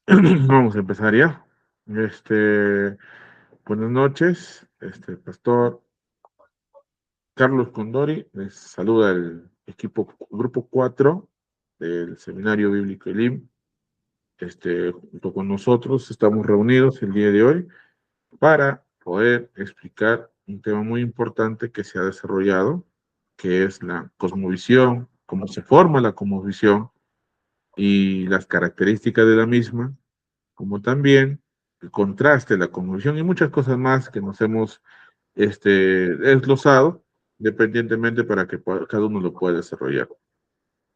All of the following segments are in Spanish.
Vamos a empezar ya. Buenas noches, Pastor Carlos Condori. Les saluda el grupo 4 del Seminario Bíblico Elim. Junto con nosotros estamos reunidos el día de hoy para poder explicar un tema muy importante que se ha desarrollado, que es la cosmovisión, cómo se forma la cosmovisión y las características de la misma, como también el contraste, la conjunción y muchas cosas más que nos hemos desglosado, independientemente para que cada uno lo pueda desarrollar.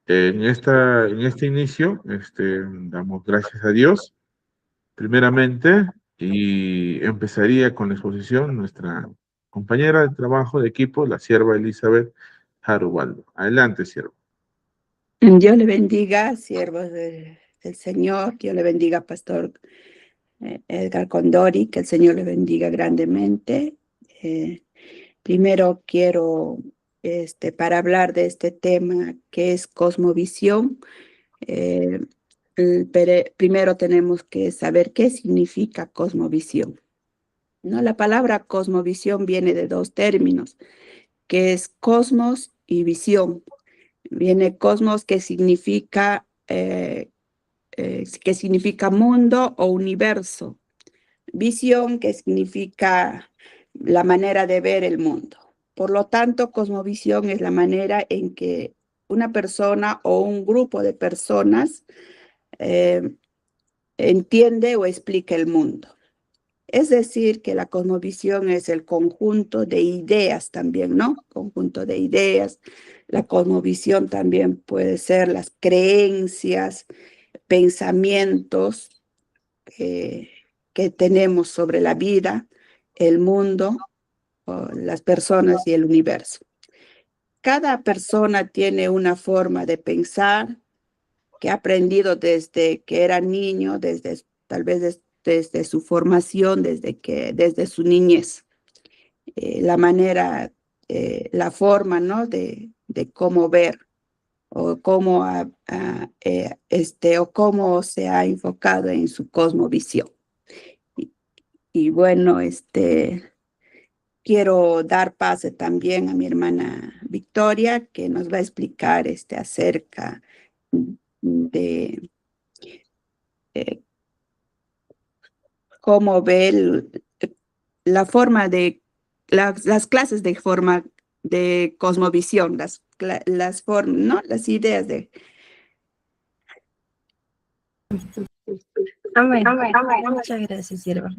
En este inicio, damos gracias a Dios, primeramente, y empezaría con la exposición nuestra compañera de trabajo de equipo, la sierva Elizabeth Jarubaldo. Adelante, sierva. Dios le bendiga, siervos del Señor. Dios le bendiga, Pastor Edgar Condori, que el Señor le bendiga grandemente. Primero quiero, para hablar de este tema que es cosmovisión, primero tenemos que saber qué significa cosmovisión, ¿no? La palabra cosmovisión viene de dos términos, que es cosmos y visión. Viene cosmos que significa mundo o universo. Visión que significa la manera de ver el mundo. Por lo tanto, cosmovisión es la manera en que una persona o un grupo de personas entiende o explica el mundo. Es decir, que la cosmovisión es el conjunto de ideas también, ¿no? Conjunto de ideas. La cosmovisión también puede ser las creencias, pensamientos que tenemos sobre la vida, el mundo, las personas y el universo. Cada persona tiene una forma de pensar que ha aprendido desde que era niño, tal vez desde su formación, desde su niñez. La forma, ¿no? de cómo ver o cómo se ha enfocado en su cosmovisión. Y bueno, quiero dar pase también a mi hermana Victoria, que nos va a explicar acerca de cómo ve la forma de las clases de forma de cosmovisión, las formas, ¿no? Las ideas de... Amén. Muchas gracias, sierva.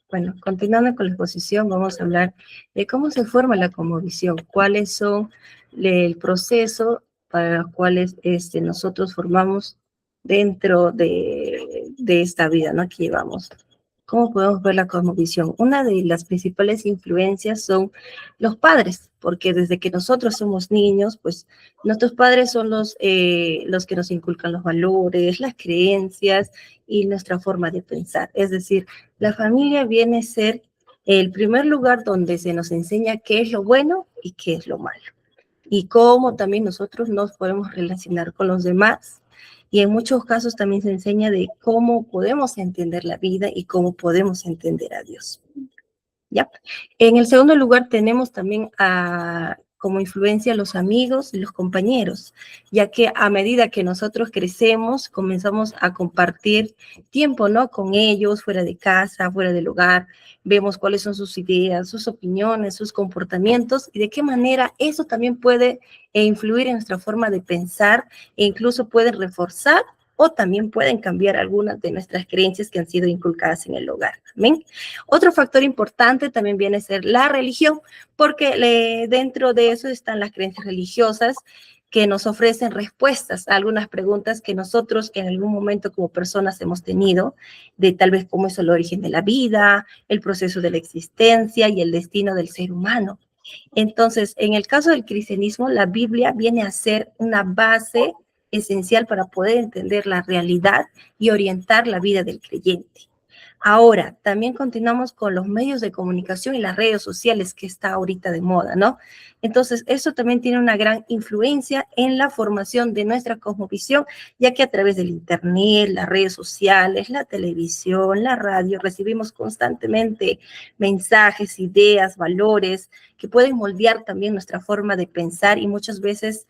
Bueno, continuando con la exposición, vamos a hablar de cómo se forma la cosmovisión, cuáles son el proceso para los cuales nosotros formamos dentro de esta vida, ¿no? Que llevamos. ¿Cómo podemos ver la cosmovisión? Una de las principales influencias son los padres, porque desde que nosotros somos niños, pues nuestros padres son los que nos inculcan los valores, las creencias y nuestra forma de pensar. Es decir, la familia viene a ser el primer lugar donde se nos enseña qué es lo bueno y qué es lo malo. Y cómo también nosotros nos podemos relacionar con los demás. Y en muchos casos también se enseña de cómo podemos entender la vida y cómo podemos entender a Dios. ¿Ya? En el segundo lugar tenemos también como influencia los amigos y los compañeros, ya que a medida que nosotros crecemos, comenzamos a compartir tiempo, ¿no? Con ellos, fuera de casa, fuera del hogar, vemos cuáles son sus ideas, sus opiniones, sus comportamientos y de qué manera eso también puede influir en nuestra forma de pensar e incluso puede reforzar o también pueden cambiar algunas de nuestras creencias que han sido inculcadas en el hogar. ¿Amén? Otro factor importante también viene a ser la religión, porque dentro de eso están las creencias religiosas que nos ofrecen respuestas a algunas preguntas que nosotros en algún momento como personas hemos tenido, de tal vez cómo es el origen de la vida, el proceso de la existencia y el destino del ser humano. Entonces, en el caso del cristianismo, la Biblia viene a ser una base esencial para poder entender la realidad y orientar la vida del creyente. Ahora, también continuamos con los medios de comunicación y las redes sociales que está ahorita de moda, ¿no? Entonces, eso también tiene una gran influencia en la formación de nuestra cosmovisión, ya que a través del internet, las redes sociales, la televisión, la radio, recibimos constantemente mensajes, ideas, valores que pueden moldear también nuestra forma de pensar y muchas veces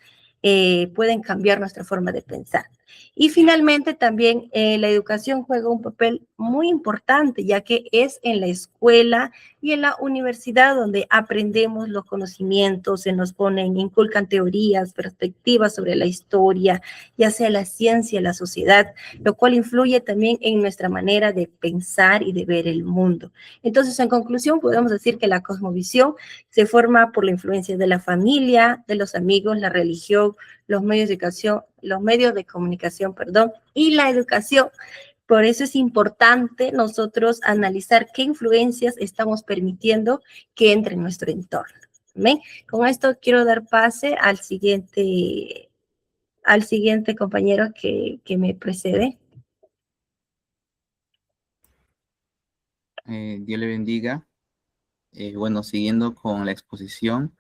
pueden cambiar nuestra forma de pensar. Y finalmente también la educación juega un papel muy importante, ya que es en la escuela y en la universidad donde aprendemos los conocimientos, se nos ponen, inculcan teorías, perspectivas sobre la historia, ya sea la ciencia, la sociedad, lo cual influye también en nuestra manera de pensar y de ver el mundo. Entonces, en conclusión, podemos decir que la cosmovisión se forma por la influencia de la familia, de los amigos, la religión, los medios de educación, los medios de comunicación, perdón, y la educación. Por eso es importante nosotros analizar qué influencias estamos permitiendo que entre en nuestro entorno. ¿Ven? Con esto quiero dar pase al siguiente compañero que me precede. Dios le bendiga. Bueno, siguiendo con la exposición,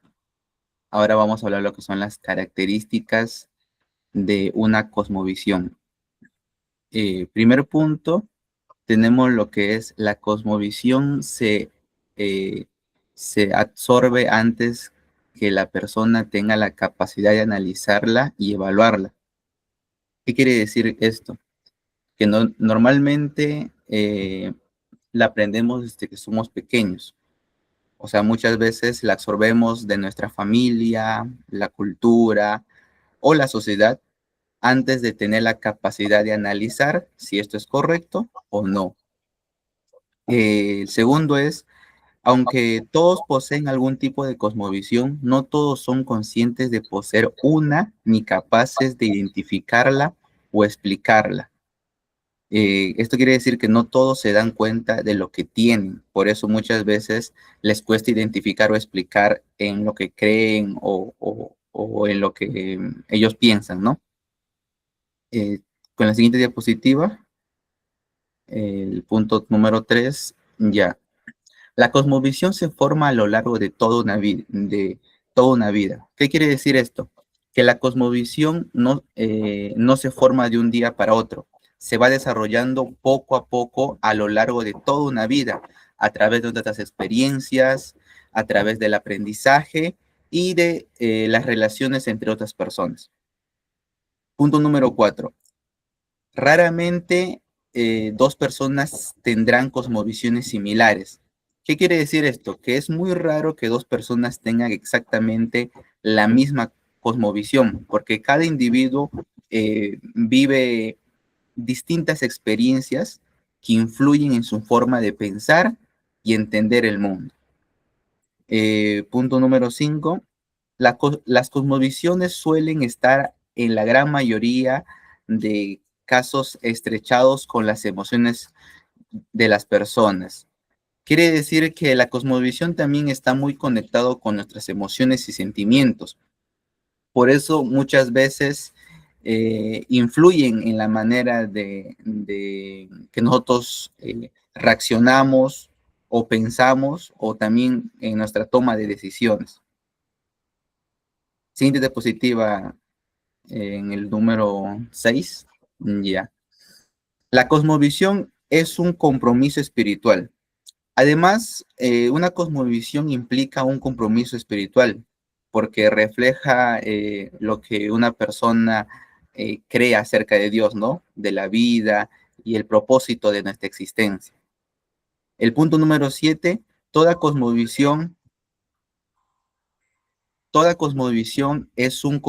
ahora vamos a hablar de lo que son las características de una cosmovisión. Primer punto, tenemos lo que es la cosmovisión se absorbe antes que la persona tenga la capacidad de analizarla y evaluarla. ¿Qué quiere decir esto? Que normalmente la aprendemos desde que somos pequeños. O sea, muchas veces la absorbemos de nuestra familia, la cultura o la sociedad antes de tener la capacidad de analizar si esto es correcto o no. El segundo es, aunque todos poseen algún tipo de cosmovisión, no todos son conscientes de poseer una ni capaces de identificarla o explicarla. Esto quiere decir que no todos se dan cuenta de lo que tienen, por eso muchas veces les cuesta identificar o explicar en lo que creen o en lo que ellos piensan, ¿no? Con la siguiente diapositiva, el punto número 3, ya. La cosmovisión se forma a lo largo de toda una vida. ¿Qué quiere decir esto? Que la cosmovisión no se forma de un día para otro. Se va desarrollando poco a poco a lo largo de toda una vida, a través de otras experiencias, a través del aprendizaje y de las relaciones entre otras personas. Punto número 4. Raramente dos personas tendrán cosmovisiones similares. ¿Qué quiere decir esto? Que es muy raro que dos personas tengan exactamente la misma cosmovisión, porque cada individuo vive distintas experiencias que influyen en su forma de pensar y entender el mundo. Punto número 5. Las cosmovisiones suelen estar en la gran mayoría de casos estrechados con las emociones de las personas. Quiere decir que la cosmovisión también está muy conectado con nuestras emociones y sentimientos. Por eso muchas veces influyen en la manera de que nosotros reaccionamos o pensamos o también en nuestra toma de decisiones. Siguiente diapositiva, en el número 6, ya. La cosmovisión es un compromiso espiritual. Además, una cosmovisión implica un compromiso espiritual porque refleja lo que una persona cree acerca de Dios, ¿no? De la vida y el propósito de nuestra existencia. El punto número 7, toda cosmovisión es un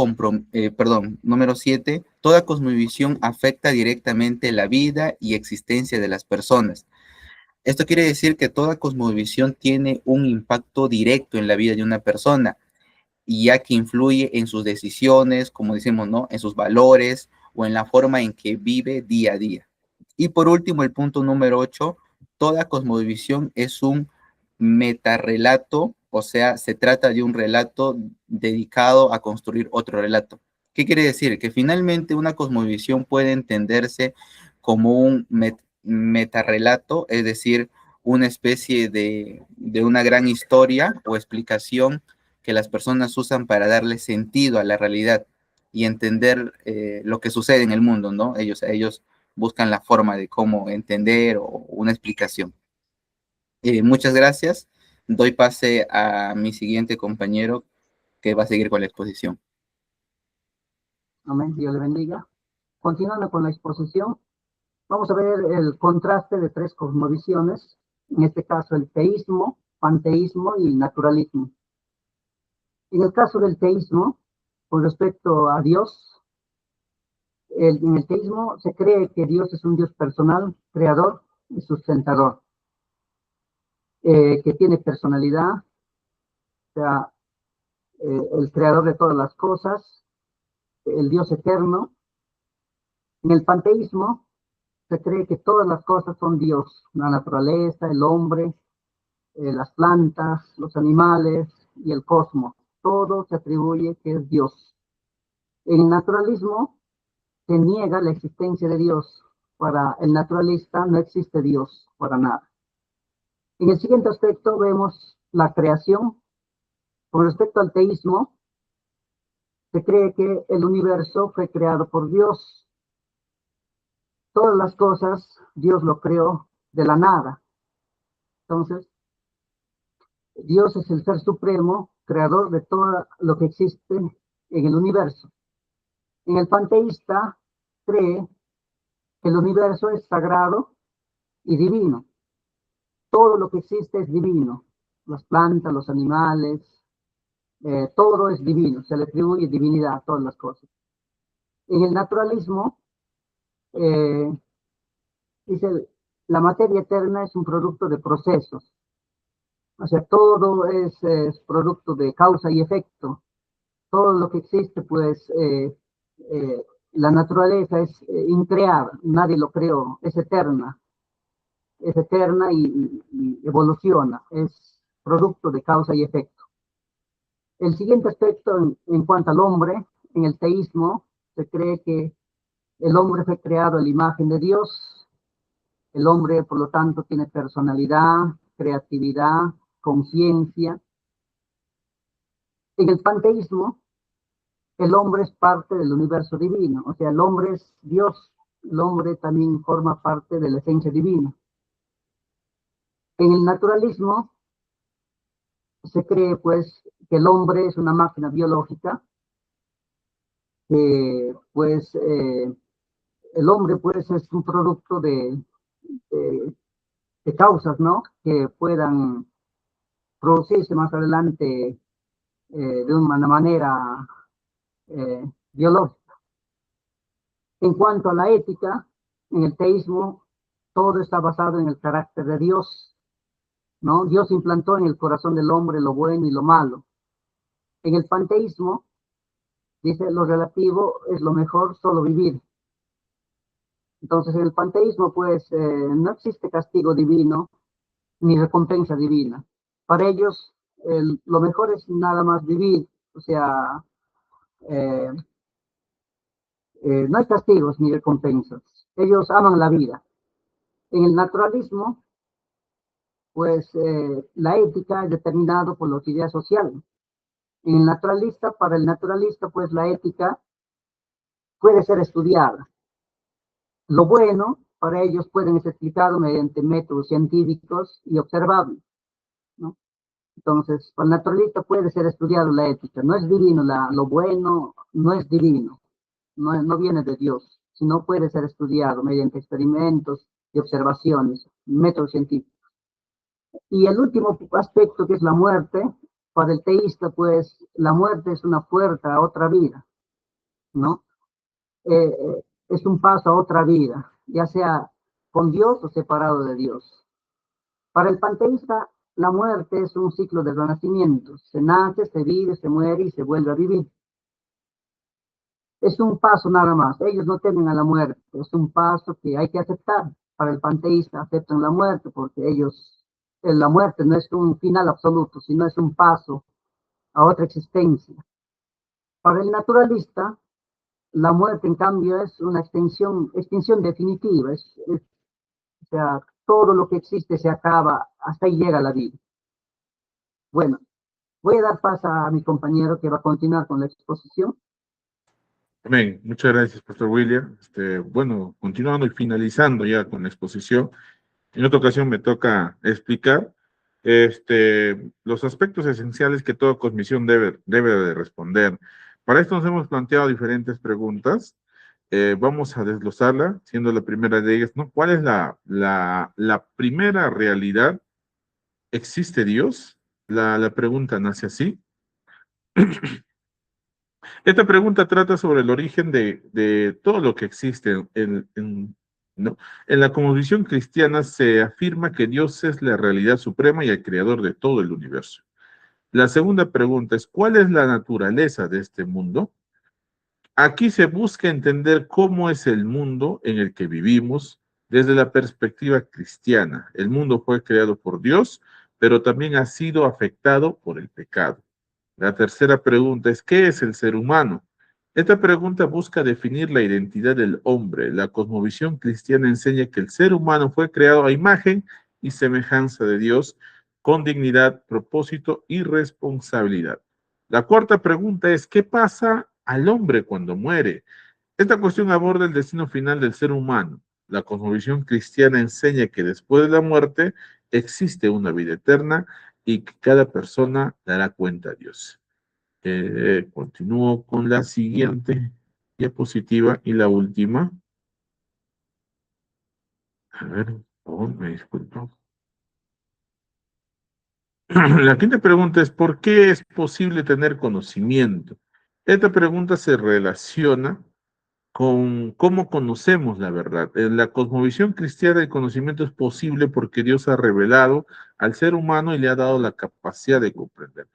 número 7, toda cosmovisión afecta directamente la vida y existencia de las personas. Esto quiere decir que toda cosmovisión tiene un impacto directo en la vida de una persona, y ya que influye en sus decisiones, como decimos, ¿no? En sus valores o en la forma en que vive día a día. Y por último, el punto número 8, toda cosmovisión es un metarrelato, o sea, se trata de un relato dedicado a construir otro relato. ¿Qué quiere decir? Que finalmente una cosmovisión puede entenderse como un metarrelato, es decir, una especie de una gran historia o explicación que las personas usan para darle sentido a la realidad y entender lo que sucede en el mundo, ¿no? Ellos buscan la forma de cómo entender o una explicación. Muchas gracias. Doy pase a mi siguiente compañero que va a seguir con la exposición. Amén, Dios le bendiga. Continuando con la exposición, vamos a ver el contraste de tres cosmovisiones, en este caso el teísmo, panteísmo y naturalismo. En el caso del teísmo, con respecto a Dios, en el teísmo se cree que Dios es un Dios personal, creador y sustentador, que tiene personalidad, o sea, el creador de todas las cosas, el Dios eterno. En el panteísmo se cree que todas las cosas son Dios, la naturaleza, el hombre, las plantas, los animales y el cosmos. Todo se atribuye que es Dios. En el naturalismo se niega la existencia de Dios. Para el naturalista no existe Dios para nada. En el siguiente aspecto vemos la creación. Con respecto al teísmo, se cree que el universo fue creado por Dios. Todas las cosas Dios lo creó de la nada. Entonces, Dios es el ser supremo, creador de todo lo que existe en el universo. En el panteísta cree que el universo es sagrado y divino. Todo lo que existe es divino. Las plantas, los animales, todo es divino. Se le atribuye divinidad a todas las cosas. En el naturalismo, dice, la materia eterna es un producto de procesos. O sea, todo es producto de causa y efecto. Todo lo que existe, pues, la naturaleza es increada, nadie lo creó, es eterna y evoluciona, es producto de causa y efecto. El siguiente aspecto en cuanto al hombre, en el teísmo, se cree que el hombre fue creado a la imagen de Dios. El hombre, por lo tanto, tiene personalidad, creatividad, conciencia. En el panteísmo, el hombre es parte del universo divino, o sea, el hombre es Dios, el hombre también forma parte de la esencia divina. En el naturalismo se cree, pues, que el hombre es una máquina biológica, que, pues, el hombre, pues, es un producto de causas, ¿no?, que puedan producirse más adelante de una manera biológica. En cuanto a la ética, en el teísmo, todo está basado en el carácter de Dios, ¿no? Dios implantó en el corazón del hombre lo bueno y lo malo. En el panteísmo, dice, lo relativo es lo mejor, solo vivir. Entonces, en el panteísmo, pues, no existe castigo divino ni recompensa divina. Para ellos, lo mejor es nada más vivir, o sea, no hay castigos ni recompensas. Ellos aman la vida. En el naturalismo, pues la ética es determinada por la utilidad social. En el naturalista, para el naturalista, pues la ética puede ser estudiada. Lo bueno, para ellos, pueden ser explicado mediante métodos científicos y observables, ¿no? Entonces, para el naturalista puede ser estudiado la ética. No es divino, lo bueno no es divino, no viene de Dios, sino puede ser estudiado mediante experimentos y observaciones, métodos científicos. Y el último aspecto, que es la muerte, para el teísta, pues, la muerte es una puerta a otra vida, ¿no? Es un paso a otra vida, ya sea con Dios o separado de Dios. Para el panteísta, la muerte es un ciclo de renacimiento. Se nace, se vive, se muere y se vuelve a vivir. Es un paso nada más. Ellos no temen a la muerte. Es un paso que hay que aceptar. Para el panteísta aceptan la muerte porque ellos, la muerte no es un final absoluto, sino es un paso a otra existencia. Para el naturalista, la muerte, en cambio, es una extinción definitiva, es sea, todo lo que existe se acaba, hasta ahí llega la vida. Bueno, voy a dar paso a mi compañero que va a continuar con la exposición. Amén. Muchas gracias, Pastor William. Bueno, continuando y finalizando ya con la exposición, en otra ocasión me toca explicar los aspectos esenciales que toda cosmisión debe de responder. Para esto nos hemos planteado diferentes preguntas. Vamos a desglosarla, siendo la primera de ellas, ¿no? ¿Cuál es la primera realidad? ¿Existe Dios? La pregunta nace así. Esta pregunta trata sobre el origen de todo lo que existe. ¿No? En la cosmovisión cristiana se afirma que Dios es la realidad suprema y el creador de todo el universo. La segunda pregunta es, ¿cuál es la naturaleza de este mundo? Aquí se busca entender cómo es el mundo en el que vivimos desde la perspectiva cristiana. El mundo fue creado por Dios, pero también ha sido afectado por el pecado. La tercera pregunta es, ¿qué es el ser humano? Esta pregunta busca definir la identidad del hombre. La cosmovisión cristiana enseña que el ser humano fue creado a imagen y semejanza de Dios, con dignidad, propósito y responsabilidad. La cuarta pregunta es, ¿qué pasa al hombre cuando muere? Esta cuestión aborda el destino final del ser humano. La cosmovisión cristiana enseña que después de la muerte existe una vida eterna y que cada persona dará cuenta a Dios. Continúo con la siguiente diapositiva y la última. A ver, por favor, me disculpo. La quinta pregunta es, ¿por qué es posible tener conocimiento? Esta pregunta se relaciona con cómo conocemos la verdad. En la cosmovisión cristiana el conocimiento es posible porque Dios ha revelado al ser humano y le ha dado la capacidad de comprender.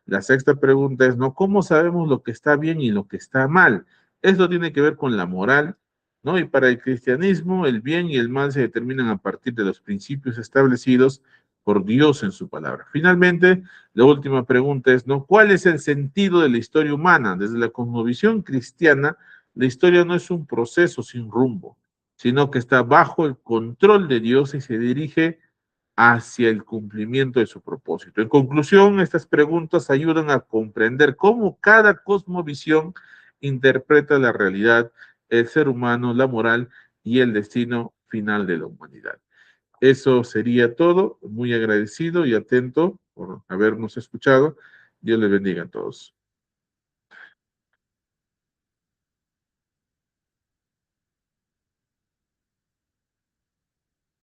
La sexta pregunta es, ¿no? ¿Cómo sabemos lo que está bien y lo que está mal? Esto tiene que ver con la moral, ¿no? Y para el cristianismo, el bien y el mal se determinan a partir de los principios establecidos por Dios en su palabra. Finalmente, la última pregunta es, ¿no? ¿Cuál es el sentido de la historia humana? Desde la cosmovisión cristiana, la historia no es un proceso sin rumbo, sino que está bajo el control de Dios y se dirige hacia el cumplimiento de su propósito. En conclusión, estas preguntas ayudan a comprender cómo cada cosmovisión interpreta la realidad, el ser humano, la moral y el destino final de la humanidad. Eso sería todo. Muy agradecido y atento por habernos escuchado. Dios les bendiga a todos.